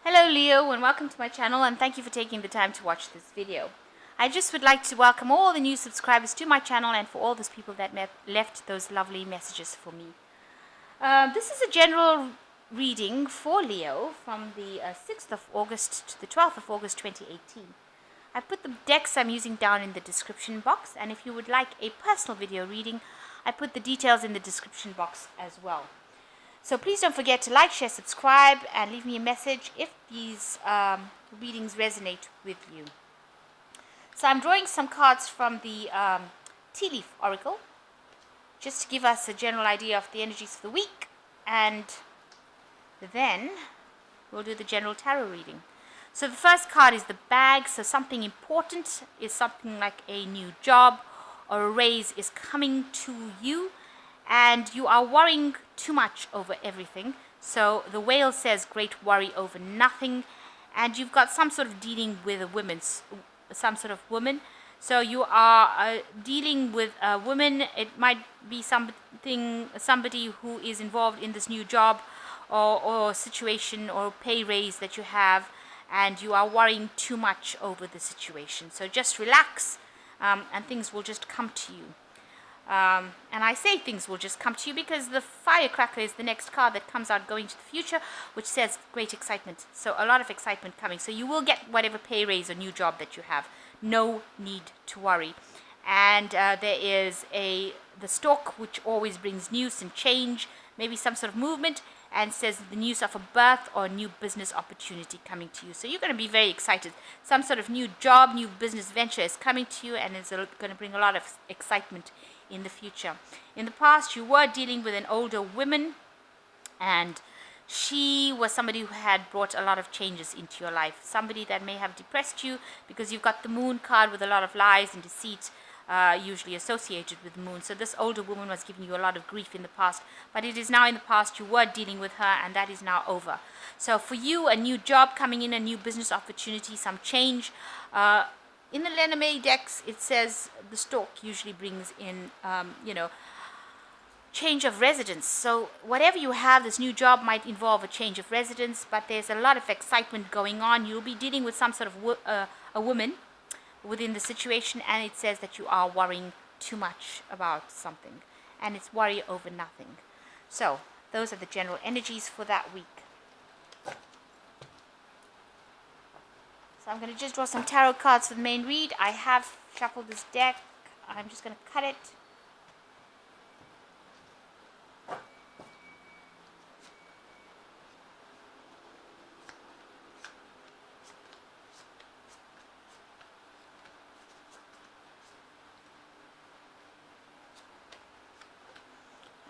Hello Leo, and welcome to my channel, and thank you for taking the time to watch this video. I just would like to welcome all the new subscribers to my channel and for all those people that left those lovely messages for me. This is a general reading for Leo from the 6th of August to the 12th of August 2018. I put the decks I'm using down in the description box, and if you would like a personal video reading, I put the details in the description box as well. So please don't forget to like, share, subscribe, and leave me a message if these readings resonate with you. So I'm drawing some cards from the Tea Leaf Oracle, just to give us a general idea of the energies for the week, and then we'll do the general tarot reading. So the first card is the Bag. So something important is something like a new job or a raise is coming to you, and you are worrying too much over everything. So the Whale says great worry over nothing, and you've got some sort of dealing with some sort of woman. So you are dealing with a woman. It might be somebody who is involved in this new job or situation or pay raise that you have, and you are worrying too much over the situation. So just relax, and things will just come to you. And I say things will just come to you because the Firecracker is the next card that comes out going to the future, which says great excitement. So a lot of excitement coming. So you will get whatever pay raise or new job that you have. No need to worry. And there is the Stork, which always brings news and change, maybe some sort of movement, and says the news of a birth or new business opportunity coming to you. So you're going to be very excited. Some sort of new job, new business venture is coming to you, and it's going to bring a lot of excitement in the future. In the past, you were dealing with an older woman, and she was somebody who had brought a lot of changes into your life. Somebody that may have depressed you, because you've got the Moon card with a lot of lies and deceit usually associated with the Moon. So this older woman was giving you a lot of grief in the past, but it is now in the past. You were dealing with her, and that is now over. So for you, a new job coming in, a new business opportunity, some change. In the Lenormand decks, it says the Stork usually brings in, change of residence. So whatever you have, this new job might involve a change of residence, but there's a lot of excitement going on. You'll be dealing with some sort of a woman within the situation, and it says that you are worrying too much about something, and it's worry over nothing. So those are the general energies for that week. So I'm going to just draw some tarot cards for the main read. I have shuffled this deck. I'm just going to cut it.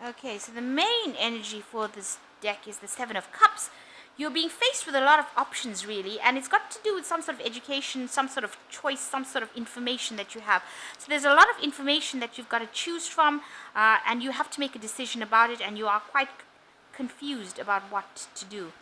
Okay, so the main energy for this deck is the Seven of Cups. You're being faced with a lot of options, really, and it's got to do with some sort of education, some sort of choice, some sort of information that you have. So there's a lot of information that you've got to choose from, and you have to make a decision about it, and you are quite confused about what to do.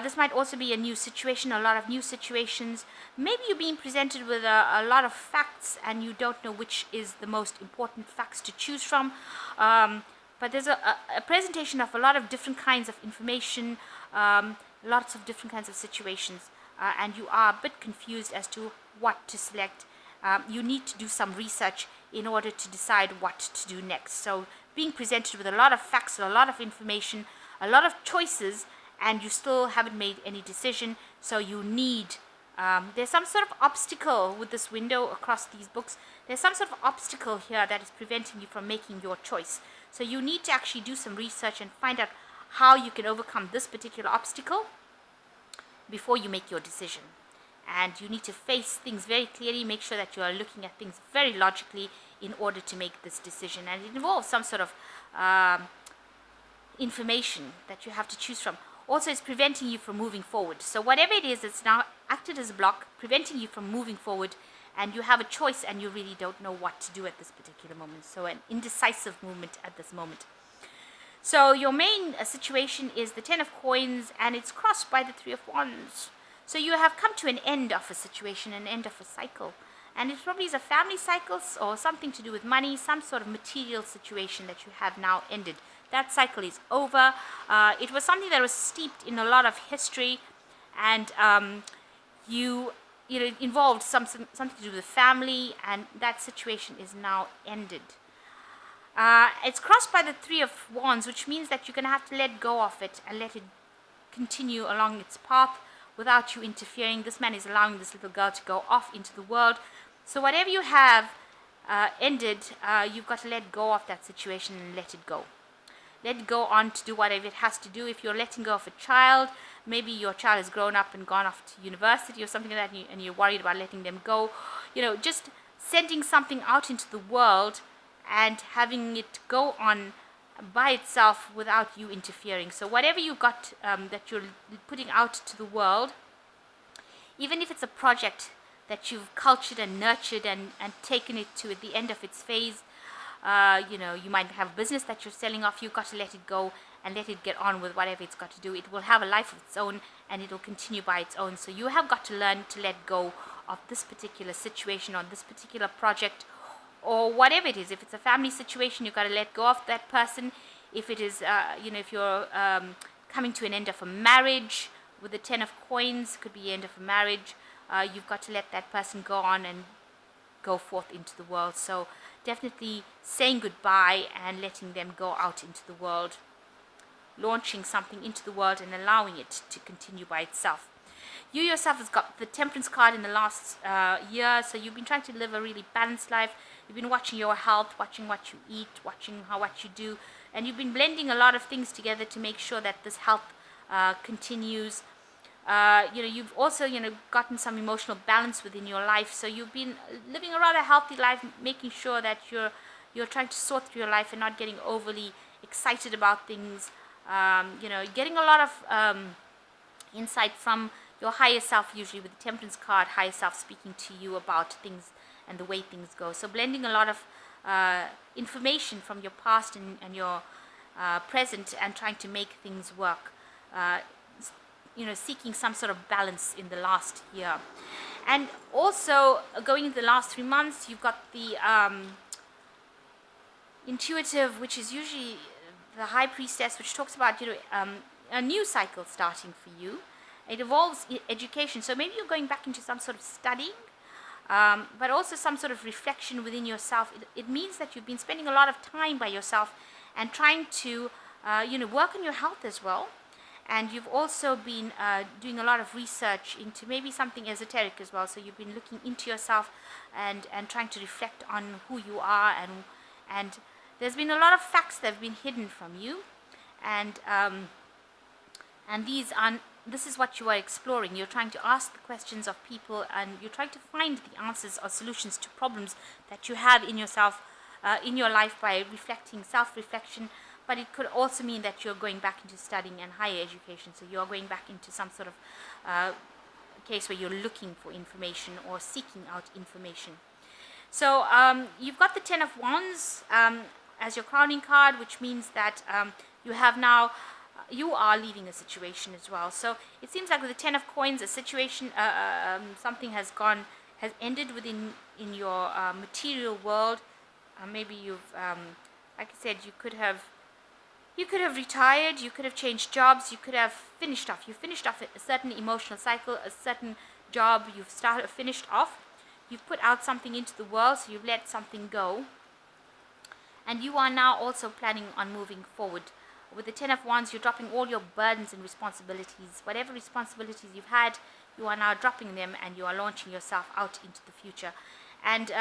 This might also be a new situation, a lot of new situations. Maybe you're being presented with a lot of facts, and you don't know which is the most important facts to choose from. But there's a presentation of a lot of different kinds of information, lots of different kinds of situations, and you are a bit confused as to what to select. You need to do some research in order to decide what to do next. So being presented with a lot of facts, a lot of information, a lot of choices, and you still haven't made any decision. So you need, there's some sort of obstacle with this window across these books. There's some sort of obstacle here that is preventing you from making your choice. So you need to actually do some research and find out how you can overcome this particular obstacle before you make your decision. And you need to face things very clearly, make sure that you are looking at things very logically in order to make this decision. And it involves some sort of information that you have to choose from. Also, it's preventing you from moving forward. So whatever it is, it's now acted as a block, preventing you from moving forward, and you have a choice and you really don't know what to do at this particular moment. So an indecisive movement at this moment. So your main situation is the Ten of Coins, and it's crossed by the Three of Wands. So you have come to an end of a situation, an end of a cycle. And it probably is a family cycle or something to do with money, some sort of material situation that you have now ended. That cycle is over. It was something that was steeped in a lot of history, and it involved something to do with the family, and that situation is now ended. It's crossed by the Three of Wands, which means that you're going to have to let go of it and let it continue along its path without you interfering. This man is allowing this little girl to go off into the world. So whatever you have ended, you've got to let go of that situation and let it go. Let it go on to do whatever it has to do. If you're letting go of a child, maybe your child has grown up and gone off to university or something like that, and you're worried about letting them go. Just sending something out into the world and having it go on by itself without you interfering. So whatever you got that you're putting out to the world, even if it's a project that you've cultured and nurtured and taken it to the end of its phase, you might have a business that you're selling off, you've got to let it go and let it get on with whatever it's got to do. It will have a life of its own and it will continue by its own. So you have got to learn to let go of this particular situation or this particular project or whatever it is. If it's a family situation, you've got to let go of that person. If it is, if you're coming to an end of a marriage with the Ten of Coins, could be the end of a marriage, you've got to let that person go on and go forth into the world. So definitely saying goodbye and letting them go out into the world, launching something into the world and allowing it to continue by itself. You yourself has got the Temperance card in the last year, so you've been trying to live a really balanced life. You've been watching your health, watching what you eat, watching what you do, and you've been blending a lot of things together to make sure that this health continues. You've also gotten some emotional balance within your life, so you've been living a rather healthy life, making sure that you're trying to sort through your life and not getting overly excited about things. Getting a lot of insight from your higher self, usually with the Temperance card, higher self speaking to you about things and the way things go. So blending a lot of information from your past and your present and trying to make things work. Seeking some sort of balance in the last year. And also going into the last 3 months, you've got the intuitive, which is usually the High Priestess, which talks about a new cycle starting for you. It involves education, so maybe you're going back into some sort of studying, but also some sort of reflection within yourself. It means that you've been spending a lot of time by yourself and trying to work on your health as well. And you've also been doing a lot of research into maybe something esoteric as well. So you've been looking into yourself and trying to reflect on who you are, and there's been a lot of facts that have been hidden from you, and this is what you are exploring. You're trying to ask the questions of people, and you're trying to find the answers or solutions to problems that you have in yourself, in your life, by reflecting, self-reflection. But it could also mean that you're going back into studying and higher education. So you're going back into some sort of case where you're looking for information or seeking out information. So you've got the Ten of Wands as your crowning card, which means that you are leaving a situation as well. So it seems like with the Ten of Coins, a situation, something has ended in your material world. Maybe you've, like I said, you could have retired, you could have changed jobs, you could have finished off. You finished off a certain emotional cycle, a certain job you've finished off. You've put out something into the world, so you've let something go. And you are now also planning on moving forward. With the Ten of Wands, you're dropping all your burdens and responsibilities. Whatever responsibilities you've had, you are now dropping them and you are launching yourself out into the future. And,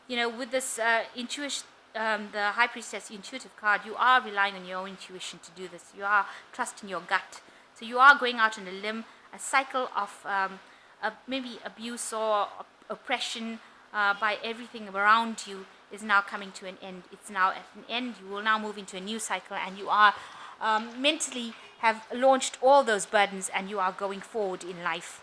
with this intuition, the High Priestess intuitive card, you are relying on your own intuition to do this. You are trusting your gut. So you are going out on a limb. A cycle of maybe abuse or oppression by everything around you is now coming to an end. It's now at an end. You will now move into a new cycle, and you are mentally have launched all those burdens, and you are going forward in life.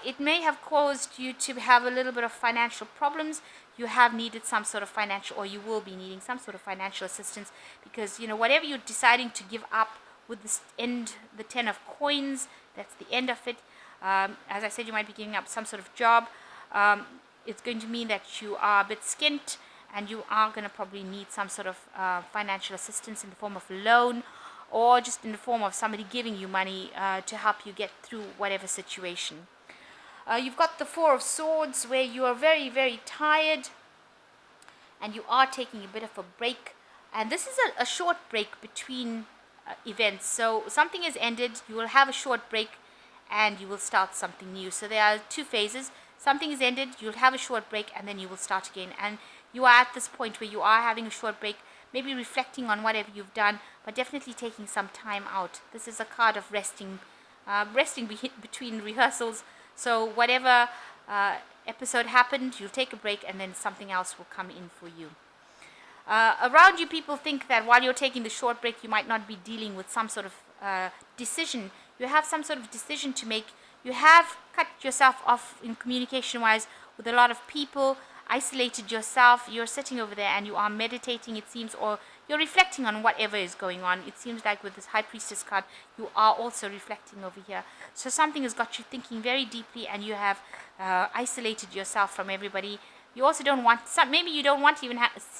It may have caused you to have a little bit of financial problems. You have needed some sort of financial, or you will be needing some sort of financial assistance, because whatever you're deciding to give up with this end, the Ten of Coins, that's the end of it. As I said, you might be giving up some sort of job. It's going to mean that you are a bit skint, and you are going to probably need some sort of financial assistance in the form of a loan, or just in the form of somebody giving you money to help you get through whatever situation. You've got the Four of Swords, where you are very, very tired and you are taking a bit of a break. And this is a short break between events. So something has ended, you will have a short break and you will start something new. So there are two phases. Something is ended, you'll have a short break, and then you will start again. And you are at this point where you are having a short break, maybe reflecting on whatever you've done, but definitely taking some time out. This is a card of resting, between rehearsals. So whatever episode happened, you'll take a break, and then something else will come in for you. Around you, people think that while you're taking the short break, you might not be dealing with some sort of decision. You have some sort of decision to make. You have cut yourself off in communication-wise with a lot of people, isolated yourself. You're sitting over there and you are meditating, it seems, or you're reflecting on whatever is going on. It seems like with this High Priestess card, you are also reflecting over here. So something has got you thinking very deeply, and you have isolated yourself from everybody. You also don't want, maybe you don't want to even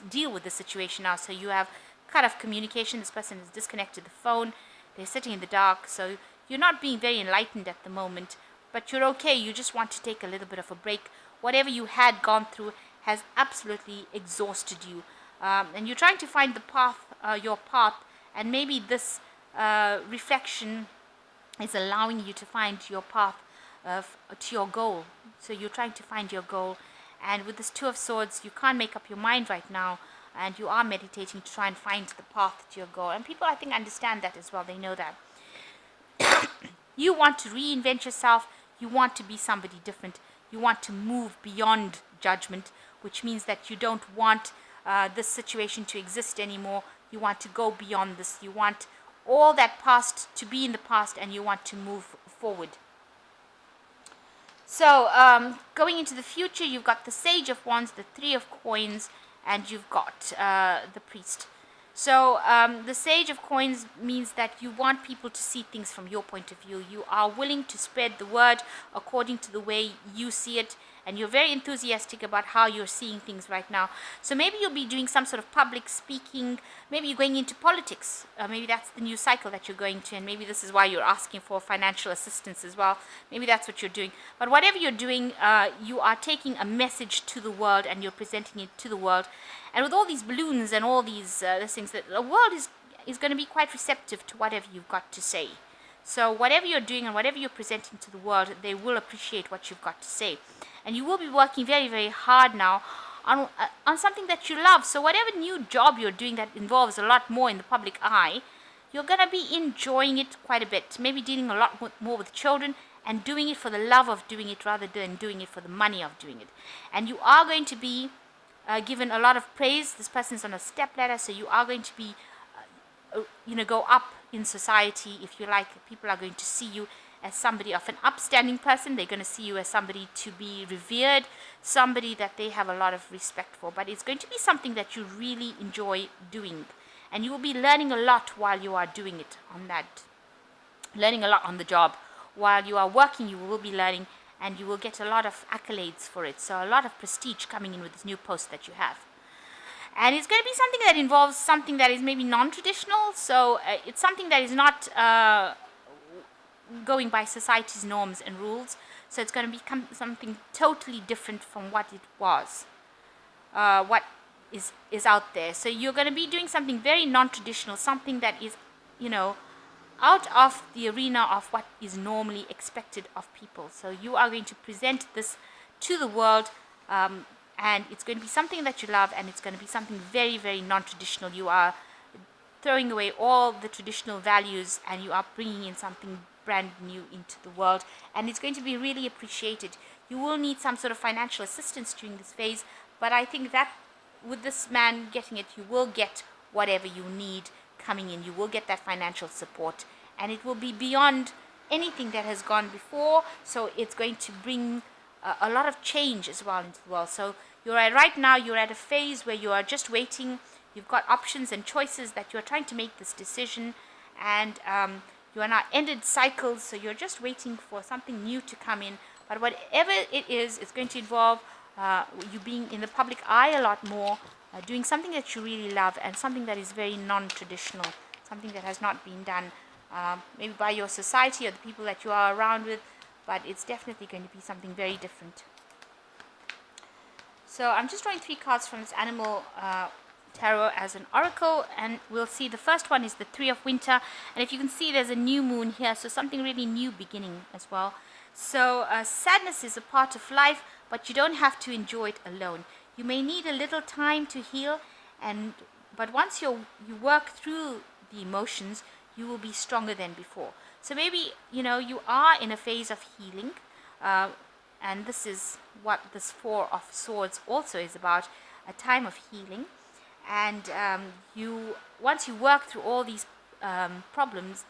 deal with the situation now, so you have cut off communication. This person has disconnected the phone. They're sitting in the dark, so you're not being very enlightened at the moment, but you're okay. You just want to take a little bit of a break. Whatever you had gone through has absolutely exhausted you, and you're trying to find the path, your path, and maybe this reflection is allowing you to find your path to your goal. So you're trying to find your goal, and with this Two of Swords, you can't make up your mind right now, and you are meditating to try and find the path to your goal. And people, I think, understand that as well. They know that. You want to reinvent yourself. You want to be somebody different. You want to move beyond judgment, which means that you don't want this situation to exist anymore. You want to go beyond this. You want all that past to be in the past, and you want to move forward. So going into the future, you've got the Sage of Wands, the Three of Coins, and you've got the Priest. So the Sage of Coins means that you want people to see things from your point of view. You are willing to spread the word according to the way you see it, and you're very enthusiastic about how you're seeing things right now. So maybe you'll be doing some sort of public speaking. Maybe you're going into politics. Maybe that's the new cycle that you're going to, and maybe this is why you're asking for financial assistance as well. Maybe that's what you're doing. But whatever you're doing, you are taking a message to the world, and you're presenting it to the world. And with all these balloons and all these things, that the world is going to be quite receptive to whatever you've got to say. So whatever you're doing and whatever you're presenting to the world, they will appreciate what you've got to say. And you will be working very, very hard now on something that you love. So whatever new job you're doing that involves a lot more in the public eye, you're going to be enjoying it quite a bit. Maybe dealing a lot more with children and doing it for the love of doing it rather than doing it for the money of doing it. And you are going to be given a lot of praise. This person's on a step ladder, so you are going to be, go up in society, if you like. People are going to see you as somebody of an upstanding person. They're going to see you as somebody to be revered, somebody that they have a lot of respect for. But it's going to be something that you really enjoy doing, and you will be learning a lot while you are doing it learning a lot on the job. While you are working, you will be learning, and you will get a lot of accolades for it. So a lot of prestige coming in with this new post that you have. And it's going to be something that involves something that is maybe non-traditional. So it's something that is not going by society's norms and rules. So it's going to become something totally different from what it was, what is out there. So you're going to be doing something very non-traditional, something that is, out of the arena of what is normally expected of people. So you are going to present this to the world, and it's going to be something that you love, and it's going to be something very, very non-traditional. You are throwing away all the traditional values, and you are bringing in something brand new into the world, and it's going to be really appreciated. You will need some sort of financial assistance during this phase, but I think that with this man getting it, you will get whatever you need coming in. You will get that financial support, and it will be beyond anything that has gone before. So it's going to bring a lot of change as well into the world. So right now you're at a phase where you are just waiting. You've got options and choices that you're trying to make this decision, and you are now ended cycles, so you're just waiting for something new to come in. But whatever it is, it's going to involve you being in the public eye a lot more, doing something that you really love, and something that is very non-traditional, something that has not been done, maybe by your society or the people that you are around with, but it's definitely going to be something very different. So I'm just drawing 3 cards from this animal tarot as an oracle, and we'll see the first one is the 3 of winter, and if you can see, there's a new moon here, so something really new beginning as well. So sadness is a part of life, but you don't have to enjoy it alone. You may need a little time to heal, but once you work through the emotions, you will be stronger than before. So maybe you are in a phase of healing, and this is what this 4 of Swords also is about, a time of healing. And once you work through all these problems,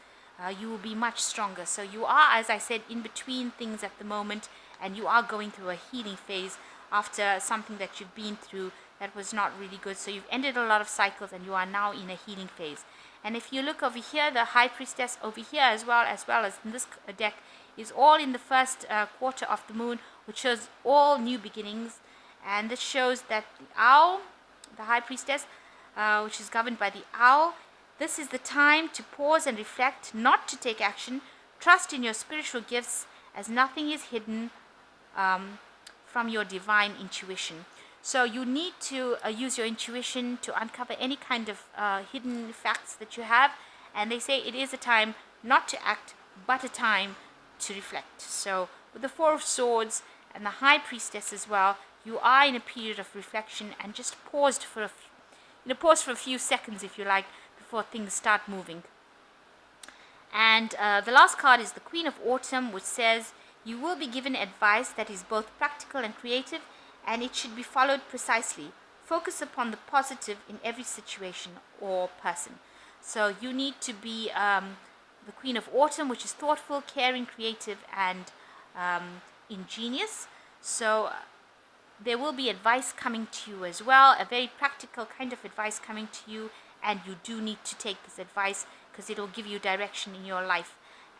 you will be much stronger. So you are, as I said, in between things at the moment, and you are going through a healing phase after something that you've been through that was not really good. So you've ended a lot of cycles, and you are now in a healing phase. And if you look over here, the High Priestess over here as well as in this deck, is all in the first quarter of the moon, which shows all new beginnings. And this shows that the owl, the High Priestess, which is governed by the owl, this is the time to pause and reflect, not to take action. Trust in your spiritual gifts, as nothing is hidden from your divine intuition. So you need to use your intuition to uncover any kind of hidden facts that you have. And they say it is a time not to act, but a time to reflect. So with the 4 of Swords and the High Priestess as well, you are in a period of reflection, and just pause for a few seconds, if you like, before things start moving. And the last card is the Queen of Autumn, which says you will be given advice that is both practical and creative, and it should be followed precisely. Focus upon the positive in every situation or person. So you need to be the Queen of Autumn, which is thoughtful, caring, creative, and ingenious. So there will be advice coming to you as well, a very practical kind of advice coming to you, and you do need to take this advice because it will give you direction in your life,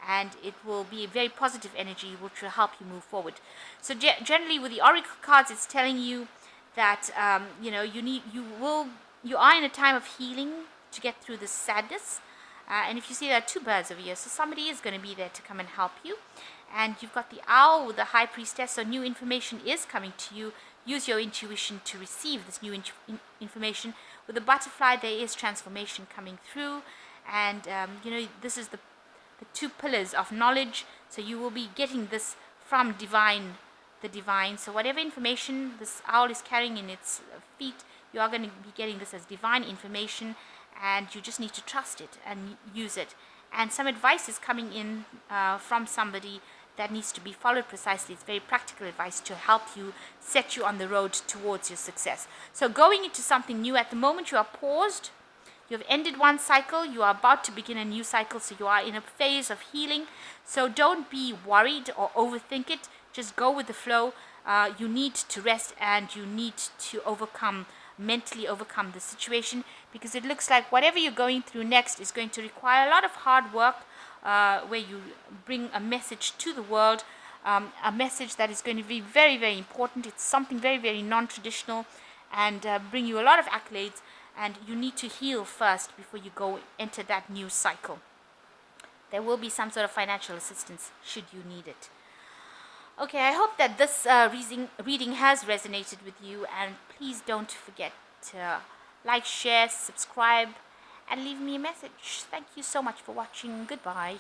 and it will be a very positive energy which will help you move forward. So generally with the oracle cards, it's telling you that you are in a time of healing to get through this sadness. And if you see, there are 2 birds over here, so somebody is going to be there to come and help you. And you've got the owl with the High Priestess, so new information is coming to you. Use your intuition to receive this new information. With the butterfly, there is transformation coming through, and this is the 2 pillars of knowledge. So you will be getting this from the divine. So whatever information this owl is carrying in its feet, you are going to be getting this as divine information, and you just need to trust it and use it. And some advice is coming in from somebody that needs to be followed precisely. It's very practical advice to help you, set you on the road towards your success. So going into something new, at the moment you are paused. You have ended one cycle, you are about to begin a new cycle, so you are in a phase of healing. So don't be worried or overthink it. Just go with the flow. You need to rest, and you need to mentally overcome the situation, because it looks like whatever you're going through next is going to require a lot of hard work, where you bring a message to the world, a message that is going to be very, very important. It's something very, very non-traditional, and bring you a lot of accolades, and you need to heal first before you go enter that new cycle. There will be some sort of financial assistance should you need it. Okay, I hope that this reading has resonated with you, and please don't forget to like, share, subscribe, and leave me a message. Thank you so much for watching. Goodbye.